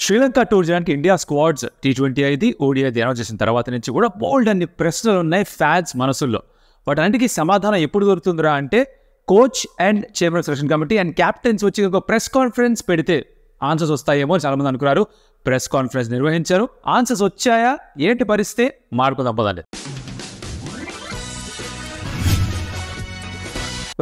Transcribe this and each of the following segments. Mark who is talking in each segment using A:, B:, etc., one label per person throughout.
A: Sri Lanka tour చేయడానికి India squads T20 అయింది, ODI announce చేసిన తర్వాత నుంచి కూడా బోల్డ్ అన్ని ప్రశ్నలు ఉన్నాయి ఫ్యాన్స్ మనసుల్లో. వాటన్నిటికీ సమాధానం ఎప్పుడు దొరుకుతుందిరా అంటే coach and chairman selection committee and captains వచ్చి ఒక ప్రెస్ కాన్ఫరెన్స్ పెడితే ఆన్సర్స్ వస్తాయేమో చాలా మంది అనుకున్నారు. ప్రెస్ కాన్ఫరెన్స్ నిర్వహించారు, ఆన్సర్స్ వచ్చాయా, ఏంటి పరిస్థితి మాడుకుందాం పదండి.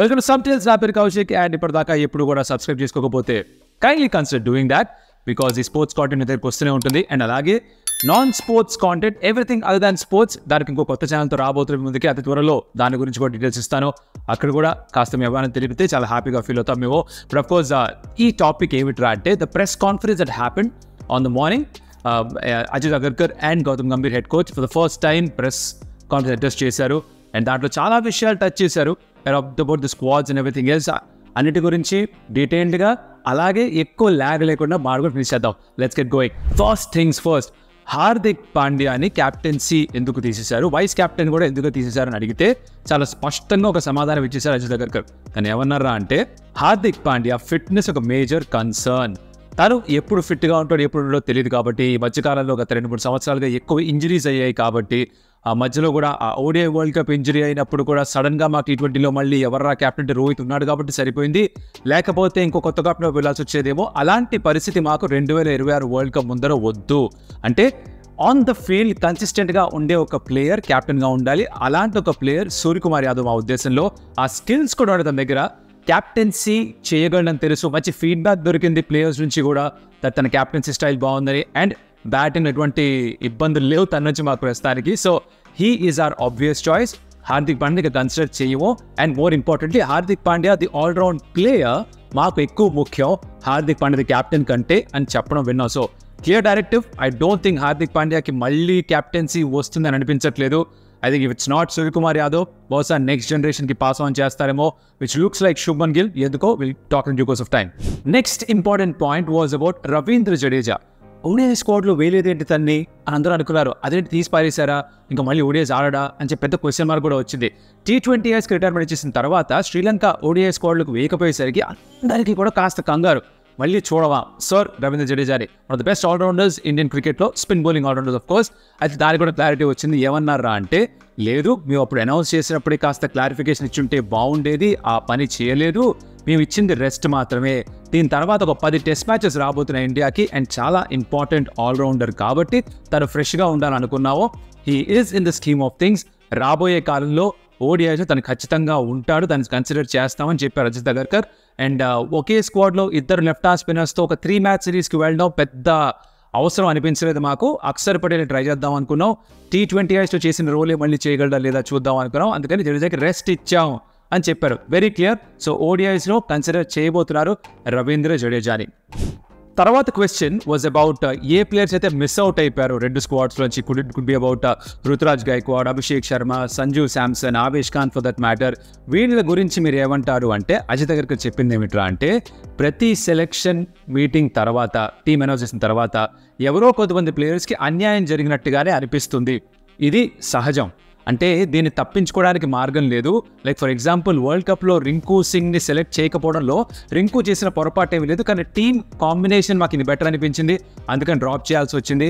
A: Welcome to Some Tales. నా పేరు కౌశిక్ అండ్ ఇప్పటిదాకా ఎప్పుడు కూడా సబ్స్క్రైబ్ చేసుకోకపోతే kindly consider doing that, because ఈ స్పోర్ట్స్ కాంటెంట్ దగ్గరికి వస్తూనే ఉంటుంది. అండ్ అలాగే non sports content, everything other than sports, దానికి ఇంకో కొత్త ఛానల్తో రాబోతున్న ముందుకి అతి త్వరలో దాని గురించి కూడా డీటెయిల్స్ ఇస్తాను. అక్కడ కూడా కాస్త మీ ఎవరైనా తెలిపితే చాలా హ్యాపీగా ఫీల్ అవుతాం మేము. బట్ అఫ్ కోర్స్ ఈ టాపిక్ ఏమిట్రా అంటే the press conference that happened on the morning. Ajit Agarkar and Gautam Gambhir head coach for the first time press conference address చేశారు. అండ్ దాంట్లో చాలా విషయాలు టచ్ చేశారు about the squads and everything else, అన్నిటి గురించి డీటెయిల్డ్గా, అలాగే ఎక్కువ ల్యాగ్ లేకుండా మాడుకొని ఫినిష్ చేద్దాం. Let's get going. First things first, Hardik పాండ్యాని క్యాప్టెన్సీ ఎందుకు తీసేశారు, వైస్ క్యాప్టెన్ కూడా ఎందుకు తీసేశారు అని అడిగితే చాలా స్పష్టంగా ఒక సమాధానం ఇచ్చేశారు అజిత్ అగర్కర్. కానీ ఏమన్నారా అంటే హార్దిక్ పాండ్యా ఫిట్నెస్ ఒక మేజర్ కన్సర్న్. తను ఎప్పుడు ఫిట్గా ఉంటాడో ఎప్పుడు ఉండడో తెలియదు కాబట్టి, ఈ మధ్యకాలంలో గత 2-3 సంవత్సరాలుగా ఎక్కువ ఇంజరీస్ అయ్యాయి కాబట్టి, ఆ మధ్యలో కూడా ఆ ODI వరల్డ్ కప్ ఇంజరీ అయినప్పుడు కూడా సడన్గా మా T20లో మళ్ళీ ఎవర్రా క్యాప్టెన్ రోహిత్ ఉన్నాడు కాబట్టి సరిపోయింది, లేకపోతే ఇంకో కొత్త క్యాప్టెన్ వెళ్ళాల్సి వచ్చేదేమో. అలాంటి పరిస్థితి మాకు 2026 వరల్డ్ కప్ ముందర వద్దు. అంటే ఆన్ ద ఫీల్డ్ కన్సిస్టెంట్గా ఉండే ఒక ప్లేయర్ క్యాప్టెన్గా ఉండాలి. అలాంటి ఒక ప్లేయర్ సూర్యకుమార్ యాదవ్ మా ఉద్దేశంలో. ఆ స్కిల్స్ కూడా తన దగ్గర, క్యాప్టెన్సీ చేయగలనని తెలుసు, మంచి ఫీడ్బ్యాక్ దొరికింది ప్లేయర్స్ నుంచి కూడా తన క్యాప్టెన్సీ స్టైల్ బాగుందని. అండ్ బ్యాటింగ్ ఎటువంటి ఇబ్బందులు లేవు తన నుంచి మాకు ప్రస్తుతానికి. So he is our obvious choice. Hardik Pandya consider చేయము. And more importantly Hardik Pandya the all round player మాకు ఎక్కువ ముఖ్యం హార్దిక్ పాండ్యా ది క్యాప్టెన్ కంటే అని చెప్పడం విన్నాం. So clear directive. I don't think Hardik పాండ్యాకి మళ్ళీ క్యాప్టెన్సీ వస్తుందని అనిపించట్లేదు. I think if it's not Suryakumar Yadav, బహుశా నెక్స్ట్ జనరేషన్కి పాస్ ఆన్ చేస్తారేమో, which looks like Shubman Gill. ఎందుకో will talk in due course of time. Next important point was about Ravindra Jadeja. ODI స్క్వాడ్లో వేలేదేంటి తన్ని అని అందరూ అనుకున్నారు. అదేంటి తీసి పారేశారా, ఇంకా మళ్ళీ ODIs ఆడడా అని చెప్పి పెద్ద క్వశ్చన్ మార్క్ కూడా వచ్చింది. T20I's రిటైర్మెంట్ చేసిన తర్వాత శ్రీలంక ODI స్క్వాడ్లకు వేయకపోయేసరికి అందరికీ కూడా కాస్త కంగారు. మళ్ళీ చూడవా సార్ రవీంద్ర జడేజాని, one of the best all rounders Indian క్రికెట్లో, spin bowling all rounders of course. అయితే దానికి కూడా క్లారిటీ వచ్చింది. ఏమన్నారా అంటే లేదు, మేము అప్పుడు అనౌన్స్ చేసినప్పుడే కాస్త క్లారిఫికేషన్ ఇచ్చుంటే బాగుండేది, ఆ పని చేయలేదు, మేము ఇచ్చింది రెస్ట్ మాత్రమే. దీని తర్వాత ఒక 10 టెస్ట్ మ్యాచెస్ రాబోతున్నాయి ఇండియాకి, అండ్ చాలా ఇంపార్టెంట్ ఆల్రౌండర్ కాబట్టి తను ఫ్రెష్గా ఉండాలనుకున్నాము. He is in the scheme of things. రాబోయే కాలంలో ODIలో తను ఖచ్చితంగా ఉంటాడు, దాన్ని కన్సిడర్ చేస్తామని చెప్పారు అజిత్ అగర్కర్. అండ్ ఒకే స్క్వాడ్లో ఇద్దరు లెఫ్ట్ ఆర్మ్ స్పిన్నర్స్తో ఒక 3 మ్యాచ్ సిరీస్కి వెళ్ళడం పెద్ద అవసరం అనిపించలేదు మాకు. అక్షర్ పటేల్ ట్రై చేద్దాం అనుకున్నాం. T20Iలో చేసిన రోలే మళ్ళీ చేయగలడా లేదా చూద్దాం అనుకున్నాం. అందుకని జడేజాకి రెస్ట్ ఇచ్చాం అని చెప్పారు. Very clear. సో ODIలో కన్సిడర్ చేయబోతున్నారు రవీంద్ర జడేజాని. తర్వాత క్వశ్చన్ వాజ్ అబౌట్ ఏ ప్లేయర్స్ అయితే మిస్ అవుట్ అయిపోయారు 2 స్క్వాడ్స్ నుంచి. Could be about Ruturaj Gaikwad, Abhishek Sharma, Sanju Samson, Avesh Khan for that matter. వీళ్ళ గురించి మీరు ఏమంటారు అంటే అజిత్ అగర్కర్ చెప్పింది ఏమిట్రా అంటే ప్రతి సెలెక్షన్ మీటింగ్ తర్వాత, టీమ్ అనౌన్స్ చేసిన తర్వాత ఎవరో కొంతమంది ప్లేయర్స్కి అన్యాయం జరిగినట్టుగానే అనిపిస్తుంది. ఇది సహజం. అంటే దీన్ని తప్పించుకోవడానికి మార్గం లేదు. లైక్ ఫర్ ఎగ్జాంపుల్ వరల్డ్ కప్లో రింకు సింగ్ని సెలెక్ట్ చేయకపోవడంలో రింకు చేసిన పొరపాటు ఏమీ లేదు, కానీ టీమ్ కాంబినేషన్ మాకు ఇది బెటర్ అనిపించింది, అందుకని డ్రాప్ చేయాల్సి వచ్చింది.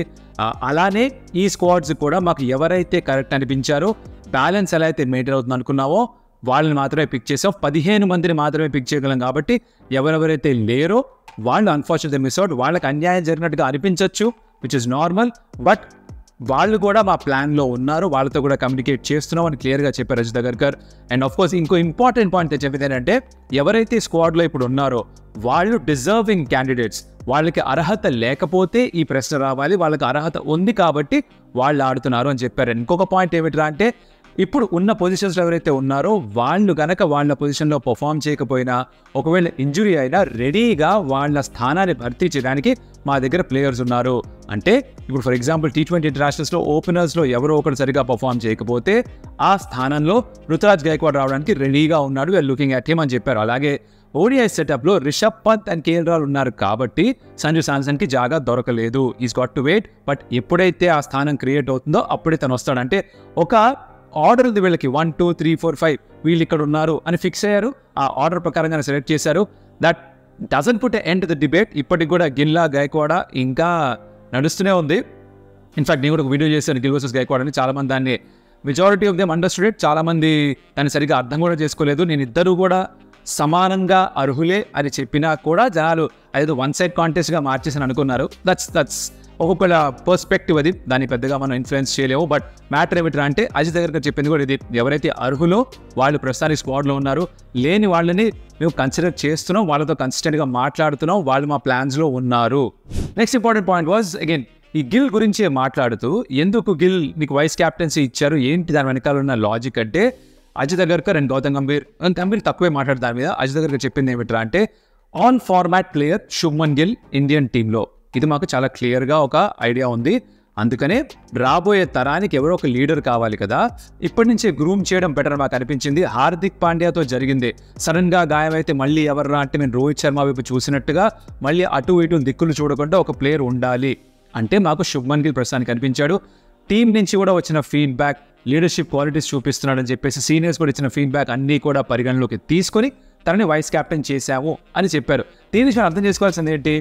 A: అలానే ఈ స్క్వాడ్స్ కూడా మాకు ఎవరైతే కరెక్ట్ అనిపించారో, బ్యాలెన్స్ ఎలా అయితే మెయింటైన్ అవుతుంది అనుకున్నావో వాళ్ళని మాత్రమే పిక్ చేసాం. 15 మందిని మాత్రమే పిక్ చేయగలం కాబట్టి ఎవరెవరైతే లేరో వాళ్ళు అన్ఫార్చునేట్లీ మిస్ అవుట్. వాళ్ళకి అన్యాయం జరిగినట్టుగా అనిపించవచ్చు, విచ్ ఇస్ నార్మల్. బట్ వాళ్ళు కూడా మా ప్లాన్లో ఉన్నారు, వాళ్ళతో కూడా కమ్యూనికేట్ చేస్తున్నాం అని క్లియర్గా చెప్పారు Ajit Agarkar. And of course ఇంకో ఇంపార్టెంట్ పాయింట్ చెప్పేది ఏంటంటే ఎవరైతే స్క్వాడ్లో ఇప్పుడు ఉన్నారో వాళ్ళు డిజర్వింగ్ క్యాండిడేట్స్. వాళ్ళకి అర్హత లేకపోతే ఈ ప్రశ్న రావాలి, వాళ్ళకి అర్హత ఉంది కాబట్టి వాళ్ళు ఆడుతున్నారు అని చెప్పారు. ఇంకొక పాయింట్ ఏమిట్రా అంటే ఇప్పుడు ఉన్న పొజిషన్స్లో ఎవరైతే ఉన్నారో వాళ్ళు కనుక వాళ్ళ పొజిషన్లో పర్ఫామ్ చేయకపోయినా, ఒకవేళ ఇంజురీ అయినా రెడీగా వాళ్ళ స్థానాన్ని భర్తీ చేయడానికి మా దగ్గర ప్లేయర్స్ ఉన్నారు. అంటే ఇప్పుడు ఫర్ ఎగ్జాంపుల్ T20 ఇంటర్నేషనల్స్లో ఓపెనర్స్లో ఎవరో ఒకరు సరిగా పర్ఫామ్ చేయకపోతే ఆ స్థానంలో రుతురాజ్ గైక్వాడ్ రావడానికి రెడీగా ఉన్నాడు, వీఆర్ లుకింగ్ అట్ హిమ్ అని చెప్పారు. అలాగే ODI సెటప్లో రిషబ్ పంత్ అండ్ KL రాహుల్ ఉన్నారు కాబట్టి సంజు శాంసన్కి జాగా దొరకలేదు. Is got to wait. But ఎప్పుడైతే ఆ స్థానం క్రియేట్ అవుతుందో అప్పుడే తను వస్తాడు. అంటే ఒక ఆర్డర్ ఉంది వీళ్ళకి, 1, 2, 3, 4, 5 వీళ్ళు ఇక్కడ ఉన్నారు అని ఫిక్స్ అయ్యారు. ఆ ఆర్డర్ ప్రకారంగా సెలెక్ట్ చేశారు. That doesn't put end the debate. ఇప్పటికి కూడా గిల్ గైక్వాడ్ ఇంకా నడుస్తూనే ఉంది. ఇన్ఫాక్ట్ నేను కూడా ఒక వీడియో చేశాను గిల్ వర్సెస్ గైక్వాడ్ అని. చాలామంది దాన్ని మెజారిటీ ఆఫ్ దెమ్ అండర్స్టూడ్, చాలామంది దాన్ని సరిగ్గా అర్థం కూడా చేసుకోలేదు. నేను ఇద్దరు కూడా సమానంగా అర్హులే అని చెప్పినా కూడా జనాలు అదేదో వన్ సైడ్ కాంటెస్ట్గా మార్చేసి అనుకున్నారు. దట్స్ ఒక్కొక్క పర్స్పెక్టివ్, అది దాన్ని పెద్దగా మనం ఇన్ఫ్లుయెన్స్ చేయలేము. బట్ మ్యాటర్ ఏమిట్రా అంటే అజిత్ దగ్గర చెప్పింది కూడా ఇది, ఎవరైతే అర్హులో వాళ్ళు ప్రస్తుతానికి స్క్వాడ్లో ఉన్నారు, లేని వాళ్ళని మేము కన్సిడర్ చేస్తున్నాం, వాళ్ళతో కన్సిస్టెంట్గా మాట్లాడుతున్నాం, వాళ్ళు మా ప్లాన్స్లో ఉన్నారు. Next important point was again ఈ గిల్ గురించి మాట్లాడుతూ, ఎందుకు గిల్ నీకు వైస్ క్యాప్టెన్సీ ఇచ్చారు, ఏంటి దాని వెనకాల ఉన్న లాజిక్ అంటే, అజిత్ అగర్కర్ అండ్ గౌతమ్ గంభీర్ తక్కువే మాట్లాడు దాని మీద. అజిత్ అగర్కర్ చెప్పింది ఏమిట్రా అంటే, on format player Shubman Gill Indian టీంలో, ఇది మాకు చాలా క్లియర్గా ఒక ఐడియా ఉంది. అందుకనే రాబోయే తరానికి ఎవరో ఒక లీడర్ కావాలి కదా, ఇప్పటి నుంచే గ్రూమ్ చేయడం బెటర్ మాకు అనిపించింది. హార్దిక్ పాండ్యాతో జరిగింది, సడన్గా గాయమైతే మళ్ళీ ఎవర్రా అంటే నేను రోహిత్ శర్మ వైపు చూసినట్టుగా మళ్ళీ అటు ఇటు దిక్కులు చూడకుండా ఒక ప్లేయర్ ఉండాలి అంటే మాకు శుభ్మన్ గిల్ ప్రస్తుతానికి కనిపించాడు. టీం నుంచి కూడా వచ్చిన ఫీడ్బ్యాక్, లీడర్షిప్ క్వాలిటీస్ చూపిస్తున్నాడని చెప్పేసి సీనియర్స్ కూడా ఇచ్చిన ఫీడ్బ్యాక్ అన్నీ కూడా పరిగణలోకి తీసుకొని తనని వైస్ క్యాప్టెన్ చేశాము అని చెప్పారు. దీని నుంచి అర్థం చేసుకోవాల్సింది ఏంటి,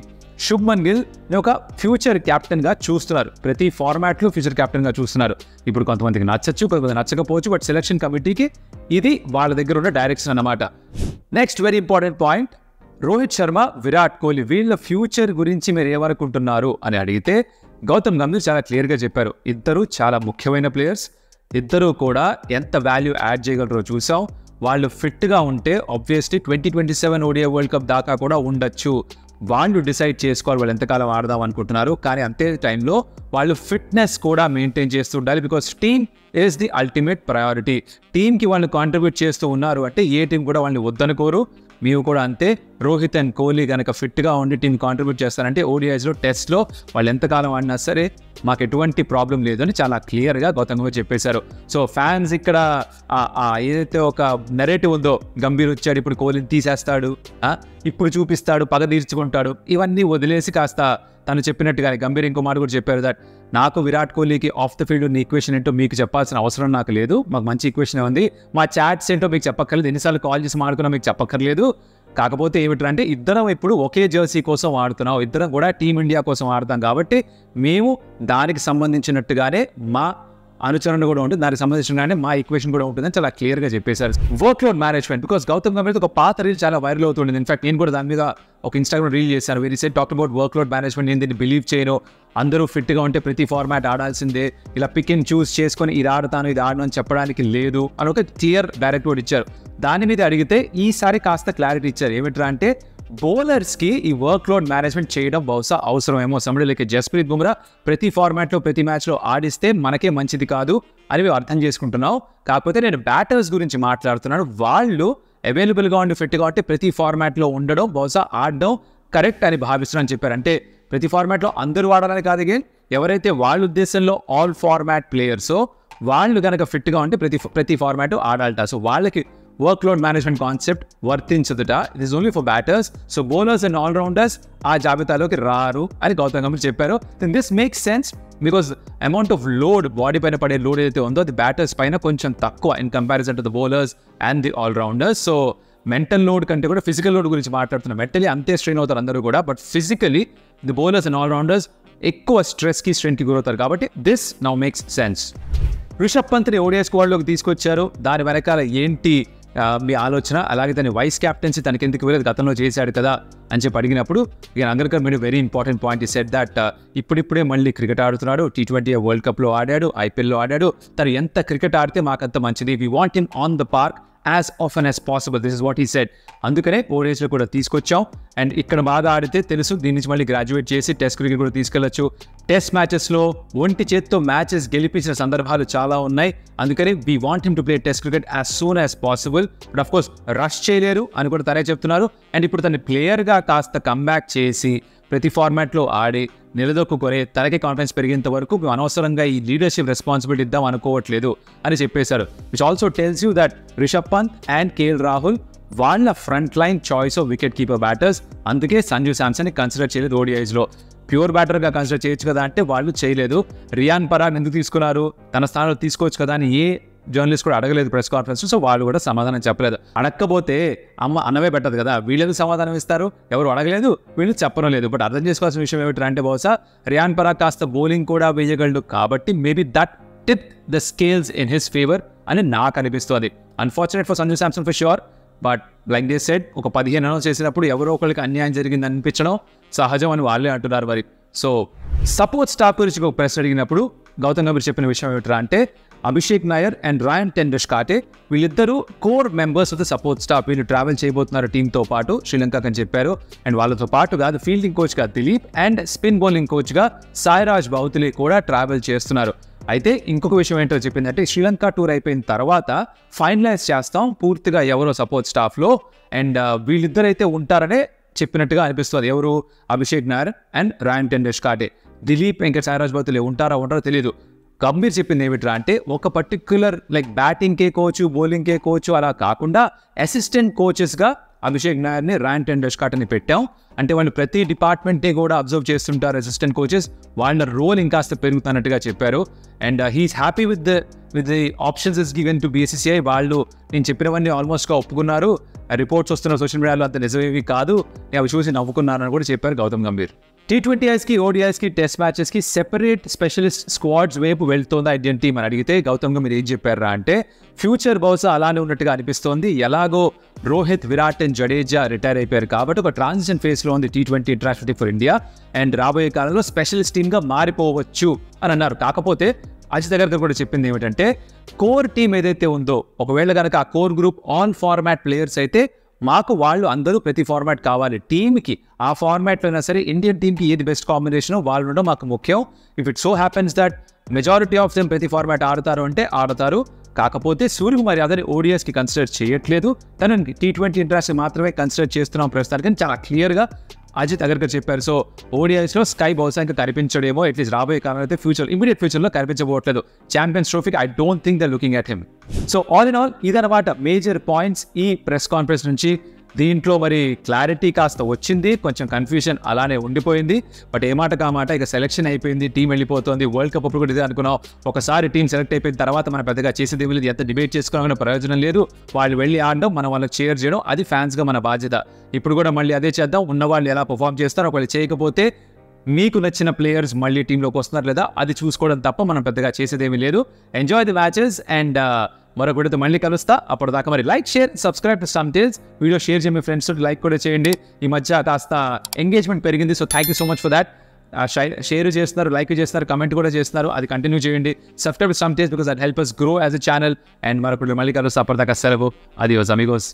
A: శుభ్మన్ గిల్ ఒక ఫ్యూచర్ క్యాప్టెన్గా చూస్తున్నారు, ప్రతి ఫార్మాట్లో ఫ్యూచర్ క్యాప్టెన్గా చూస్తున్నారు. ఇప్పుడు కొంతమందికి నచ్చచ్చు, కొంతమంది నచ్చకపోవచ్చు, బట్ సెలక్షన్ కమిటీకి ఇది వాళ్ళ దగ్గర ఉన్న డైరెక్షన్ అన్నమాట. Next very important point, Rohit Sharma, Virat Kohli వీళ్ళ ఫ్యూచర్ గురించి మీరు ఏమనుకుంటున్నారు అని అడిగితే గౌతమ్ గంభీర్ చాలా క్లియర్గా చెప్పారు, ఇద్దరు చాలా ముఖ్యమైన ప్లేయర్స్, ఇద్దరు కూడా ఎంత వాల్యూ యాడ్ చేయగలరో చూసాం. వాళ్ళు ఫిట్గా ఉంటే ఆబ్వియస్లీ 2027 ఓడిఐ వరల్డ్ కప్ దాకా కూడా ఉండొచ్చు. వాళ్ళు డిసైడ్ చేసుకోవాలి వాళ్ళు ఎంతకాలం ఆడదాం అనుకుంటున్నారు, కానీ అంతే టైంలో వాళ్ళు ఫిట్నెస్ కూడా మెయింటైన్ చేస్తూ ఉండాలి. Because team is the ultimate priority. టీంకి వాళ్ళు కాంట్రిబ్యూట్ చేస్తూ ఉన్నారు అంటే ఏ టీం కూడా వాళ్ళని వద్దనుకోరు. మేము కూడా అంతే. రోహిత్ అండ్ కోహ్లీ కనుక ఫిట్గా ఉండి టీం కాంట్రిబ్యూట్ చేస్తారంటే ఓడిఐస్లో టెస్ట్లో వాళ్ళు ఎంతకాలం ఆడినా సరే మాకు ఎటువంటి ప్రాబ్లం లేదు అని చాలా క్లియర్గా గౌతమ్ గంభీర్ చెప్పేశారు. సో ఫ్యాన్స్ ఇక్కడ ఏదైతే ఒక నెరేటివ్ ఉందో, గంభీర్ వచ్చాడు ఇప్పుడు కోహ్లీని తీసేస్తాడు, ఇప్పుడు చూపిస్తాడు, పగ తీర్చుకుంటాడు, ఇవన్నీ వదిలేసి కాస్త తను చెప్పినట్టుగానే గంభీర్ ఇంకో మాట కూడా చెప్పారు, దట్ నాకు విరాట్ కోహ్లీకి ఆఫ్ ద ఫీల్డ్ ఉన్న ఈక్వేషన్ ఏంటో మీకు చెప్పాల్సిన అవసరం నాకు లేదు, మాకు మంచి ఈక్వేషన్ ఉంది, మా చాట్స్ ఏంటో మీకు చెప్పక్కర్లేదు, ఎన్నిసార్లు కాల్ చేసి మాడుకున్నా మీకు చెప్పక్కర్లేదు. కాకపోతే ఏమిటంటే ఇద్దరం ఇప్పుడు ఒకే జెర్సీ కోసం ఆడుతున్నాం, ఇద్దరం కూడా టీమిండియా కోసం ఆడతాం కాబట్టి మేము దానికి సంబంధించినట్టుగానే మా అనుచరణ కూడా ఉంటుంది, దానికి సంబంధించినగానే మా ఈక్వేషన్ కూడా ఉంటుందని చాలా క్లియర్గా చెప్పేశారు. Workload management, because Gautam Gambhir ఒక పాత రీల్ చాలా వైరల్ అవుతుండేది. ఇన్ఫాక్ట్ నేను కూడా దాని మీద ఒక ఇన్స్టాగ్రామ్ రీల్ చేశాను, very set talk about work load management. నేను దీన్ని బిలీవ్ చేయను, అందరూ ఫిట్గా ఉంటే ప్రతి ఫార్మాట్ ఆడాల్సిందే, ఇలా పిక్ అండ్ చూస్ చేసుకొని ఇది ఆడతాను ఇది ఆడను అని చెప్పడానికి లేదు అని ఒక క్లియర్ డైరెక్ట్ వర్డ్ ఇచ్చారు. దాని మీద అడిగితే ఈసారి కాస్త క్లారిటీ ఇచ్చారు. ఏమిట్రా అంటే బౌలర్స్కి ఈ వర్క్ లోడ్ మేనేజ్మెంట్ చేయడం బహుశా అవసరమేమో. సమయంలో జస్ప్రీత్ బుమ్రా ప్రతి ఫార్మాట్లో ప్రతి మ్యాచ్లో ఆడిస్తే మనకే మంచిది కాదు అని మేము అర్థం చేసుకుంటున్నాం. కాకపోతే నేను బ్యాటర్స్ గురించి మాట్లాడుతున్నాను, వాళ్ళు అవైలబుల్గా ఉండి ఫిట్గా ఉంటే ప్రతి ఫార్మాట్లో ఉండడం బహుశా ఆడడం కరెక్ట్ అని భావిస్తున్నాను చెప్పారు. అంటే ప్రతి ఫార్మాట్లో అందరూ ఆడాలని కాదు, అగైన్ ఎవరైతే వాళ్ళ ఉద్దేశంలో ఆల్ ఫార్మాట్ ప్లేయర్సో వాళ్ళు కనుక ఫిట్గా ఉంటే ప్రతి ఫార్మాట్ ఆడాలట. సో వాళ్ళకి వర్క్ లోడ్ మేనేజ్మెంట్ కాన్సెప్ట్ వర్తించదుట. It is only for batters. So bowlers and all rounders ఆ జాబితాలోకి రారు అని గౌతమ్ గంభీర్ చెప్పారు. Then this makes sense because amount of load body పైన పడే లోడ్ ఏదైతే ఉందో అది బ్యాటర్స్ పైన కొంచెం తక్కువ in comparison to the bowlers and the allrounders. So mental load కంటే కూడా ఫిజికల్ లోడ్ గురించి మాట్లాడుతున్నాం. మెంటలీ అంతే స్ట్రెయిన్ అవుతారు అందరూ కూడా, but physically the bowlers and allrounders ఎక్కువ స్ట్రెయిన్కి గురవుతారు కాబట్టి this now makes sense. Rishabh పంత్ని ఓడిఐ స్క్వాడ్లోకి తీసుకొచ్చారు. దాని వెనకాల ఏంటి మీ ఆలోచన, అలాగే తన వైస్ క్యాప్టెన్సీ తనకి ఎందుకు వెళ్ళేది, గతంలో చేశాడు కదా అని చెప్పి అడిగినప్పుడు ఇక అంగర్కర్ మీరు వెరీ ఇంపార్టెంట్ పాయింట్ ఈ సెట్ దట్ ఇప్పుడిప్పుడే మళ్ళీ క్రికెట్ ఆడుతున్నాడు, T20 వరల్డ్ కప్లో ఆడాడు, IPLలో ఆడాడు, తను ఎంత క్రికెట్ ఆడితే మాకంత మంచిది, we want him on the park as often as possible, this is what he said. అందుకనే ఓడిఐస్లో కూడా తీసుకొచ్చాం. అండ్ ఇక్కడ బాగా ఆడితే తెలుసు దీని నుంచి మళ్ళీ గ్రాడ్యుయేట్ చేసి టెస్ట్ క్రికెట్ కూడా తీసుకెళ్లొచ్చు. టెస్ట్ మ్యాచెస్లో ఒంటి చేత్తో మ్యాచెస్ గెలిపించిన సందర్భాలు చాలా ఉన్నాయి. అందుకని we want him to play test cricket as soon as possible. But of course rush చేయలేరు అని కూడా తనే చెప్తున్నారు. అండ్ ఇప్పుడు తన ప్లేయర్గా కాస్త కమ్బ్యాక్ చేసి ప్రతి ఫార్మాట్లో ఆడి నిలదొక్కునే తనకి కాన్ఫిడెన్స్ పెరిగేంత వరకు మేము అనవసరంగా ఈ లీడర్షిప్ రెస్పాన్సిబిలిటీ ఇద్దాం అనుకోవట్లేదు అని చెప్పేశారు. Which also tells you that Rishabh Pant and KL Rahul వాళ్ళ front line choice of wicket keeper batters. అందుకే సంజు శాంసన్ని కన్సిడర్ చేయలేదు ఓడిఐస్లో. ప్యూర్ బ్యాటర్గా కన్సిడర్ చేయొచ్చు కదా అంటే వాళ్ళు చేయలేదు. రియాన్ పరాగ్ ఎందుకు తీసుకున్నారు, తన స్థానంలో తీసుకోవచ్చు కదా అని ఏ జర్నలిస్ట్ కూడా అడగలేదు ప్రెస్ కాన్ఫరెన్స్. సో వాళ్ళు కూడా సమాధానం చెప్పలేదు. అడగకపోతే అన్నవే పెట్టదు కదా, వీళ్ళకి సమాధానం ఇస్తారు, ఎవరు అడగలేదు, వీళ్ళు చెప్పడం లేదు. బట్ అర్థం చేసుకోవాల్సిన విషయం ఏమిటంటే బహుశా రియాన్ పరాగ్ కాస్త బౌలింగ్ కూడా వేయగలడు కాబట్టి maybe that tip the scales in his favour అని నాకు అనిపిస్తుంది. Unfortunate for Sanju Samson for sure, but like they said ఒక 15 అనౌన్స్ చేసినప్పుడు ఎవరో ఒకరికి అన్యాయం జరిగింది అనిపించడం సహజం అని వాళ్ళే అంటున్నారు మరి. సో సపోర్ట్ స్టాఫ్ గురించి ఒక ప్రశ్న అడిగినప్పుడు గౌతమ్ గంభీర్ చెప్పిన విషయం ఏమిటంటే అంటే అభిషేక్ నాయర్ అండ్ రాయన్ టెండూల్కర్ వీళ్ళిద్దరూ core members of the support staff. వీళ్ళు ట్రావెల్ చేయబోతున్నారు టీంతో పాటు శ్రీలంకకి అని చెప్పారు. అండ్ వాళ్ళతో పాటు కాదు ఫీల్డింగ్ కోచ్గా దిలీప్ అండ్ స్పిన్ బౌలింగ్ కోచ్గా సాయిరాజ్ బౌతులే కూడా ట్రావెల్ చేస్తున్నారు. అయితే ఇంకొక విషయం ఏంటో చెప్పిందంటే శ్రీలంక టూర్ అయిపోయిన తర్వాత ఫైనలైజ్ చేస్తాం పూర్తిగా ఎవరో సపోర్ట్ స్టాఫ్లో, అండ్ వీళ్ళిద్దరైతే ఉంటారనే చెప్పినట్టుగా అనిపిస్తుంది. ఎవరు? అభిషేక్ నాయర్ అండ్ రాయన్ టెండూల్కర్. దిలీప్ ఇంకా సాయిరాజ్ బౌతులే ఉంటారో తెలియదు. గంభీర్ చెప్పింది ఏమిట్రా అంటే ఒక పర్టిక్యులర్ లైక్ బ్యాటింగ్కే కోచ్, బౌలింగ్కే కోచ్ అలా కాకుండా అసిస్టెంట్ కోచెస్గా అభిషేక్ నాయర్ని, రాయన్ టెండూల్కర్ని పెట్టాం. అంటే వాళ్ళు ప్రతి డిపార్ట్మెంట్ని కూడా అబ్జర్వ్ చేస్తుంటారు అసిస్టెంట్ కోచెస్, వాళ్ళ రోల్ ఇంకాస్త పెరుగుతున్నట్టుగా చెప్పారు. And he's happy with the options is given to BCCI. వాళ్ళు నేను చెప్పినవన్నీ ఆల్మోస్ట్గా ఒప్పుకున్నారు, రిపోర్ట్స్ వస్తున్న సోషల్ మీడియాలో అంత నిజమేవి కాదు, నేను అవి చూసి నవ్వుకున్నారని కూడా చెప్పారు గౌతమ్ గంభీర్. T20Isకి, ODIస్కి, టెస్ట్ మ్యాచెస్కి సెపరేట్ స్పెషలిస్ట్ స్క్వాడ్స్ వైపు వెళ్తోందా ఇండియన్ టీం అని అడిగితే గౌతమ్ గంభీర్ ఏం చెప్పారా అంటే ఫ్యూచర్ బహుశా అలానే ఉన్నట్టుగా అనిపిస్తోంది. ఎలాగో రోహిత్, విరాట్ అండ్ జడేజా రిటైర్ అయిపోయారు కాబట్టి ఒక ట్రాన్సిషన్ ఫేజ్లో ఉంది T20 international team for India. And రాబోయే కాలంలో స్పెషలిస్ట్ టీమ్గా మారిపోవచ్చు అని అన్నారు. కాకపోతే అజిత్ అగర్కర్ కూడా చెప్పింది ఏమిటంటే కోర్ టీం ఏదైతే ఉందో ఒకవేళ కనుక ఆ core group on format players అయితే మాకు వాళ్ళు అందరూ ప్రతి ఫార్మాట్ కావాలి టీమ్కి. ఆ ఫార్మాట్లో అయినా సరే ఇండియన్ టీమ్కి ఏది బెస్ట్ కాంబినేషనో వాళ్ళు ఉండడం మాకు ముఖ్యం. If it so happens that majority of them ప్రతి ఫార్మాట్ ఆడతారు అంటే ఆడతారు. కాకపోతే సూర్యకుమార్ యాదవ్ని ఓడిఎస్కి కన్సిడర్ చేయట్లేదు, తనని T20 ఇంటర్నేషనల్ మాత్రమే కన్సిడర్ చేస్తున్నాం ప్రస్తుతానికి చాలా క్లియర్గా అజిత్ అగర్కర్ చెప్పారు. సో ఓడిఐస్లో స్కై బహుశా ఇంకా కనిపించడేమో, అట్లీస్ట్ రాబోయే కాలం అయితే ఇమీడియట్ ఫ్యూచర్లో కనిపించబోట్లేదు. ఛాంపియన్స్ ట్రోఫీకి I don't think they looking at him. So all in all ఇదన్నమాట మేజర్ పాయింట్స్ ఈ ప్రెస్ కాన్ఫరెన్స్ నుంచి. దీంట్లో మరి క్లారిటీ కాస్త వచ్చింది, కొంచెం కన్ఫ్యూజన్ అలానే ఉండిపోయింది. బట్ ఏ మాట కామాట ఇక సెలెక్షన్ అయిపోయింది, టీం వెళ్ళిపోతుంది. వరల్డ్ కప్ అప్పుడు కూడా ఇదే అనుకున్నాం, ఒకసారి టీం సెలెక్ట్ అయిపోయిన తర్వాత మనం పెద్దగా చేసేది ఏమీ లేదు, ఎంత డిబేట్ చేసుకోవాలన్న ప్రయోజనం లేదు. వాళ్ళు వెళ్ళి ఆడడం, మనం వాళ్ళకి షేర్ చేయడం, అది ఫ్యాన్స్గా మన బాధ్యత. ఇప్పుడు కూడా మళ్ళీ అదే చేద్దాం. ఉన్న వాళ్ళు ఎలా పర్ఫామ్ చేస్తారో, ఒకవేళ చేయకపోతే మీకు నచ్చిన ప్లేయర్స్ మళ్ళీ టీంలోకి వస్తున్నారు లేదా అది చూసుకోవడం తప్ప మనం పెద్దగా చేసేదేమీ లేదు. ఎంజాయ్ ది మ్యాచెస్ అండ్ మరొక వీడియోతో మళ్ళీ కలుస్తా. అప్పటిదాకా మరి like, share, subscribe to Some Tales. Video share చేయండి మీ ఫ్రెండ్స్ తోటి, లైక్ కూడా చేయండి. ఈ మధ్య కాస్త ఎంగేజ్మెంట్ పెరిగింది, so thank you so much for that. Share చేస్తున్నారు, లైక్ చేస్తున్నారు, కమెంట్ కూడా చేస్తున్నారు, అది కంటిన్యూ చేయండి. Subscribe to Some Tales because that help us grow as a channel. And మరొక మళ్ళీ కలుస్తా. అప్పటిదాకా సెలవు. అడియోస్ అమిగోస్.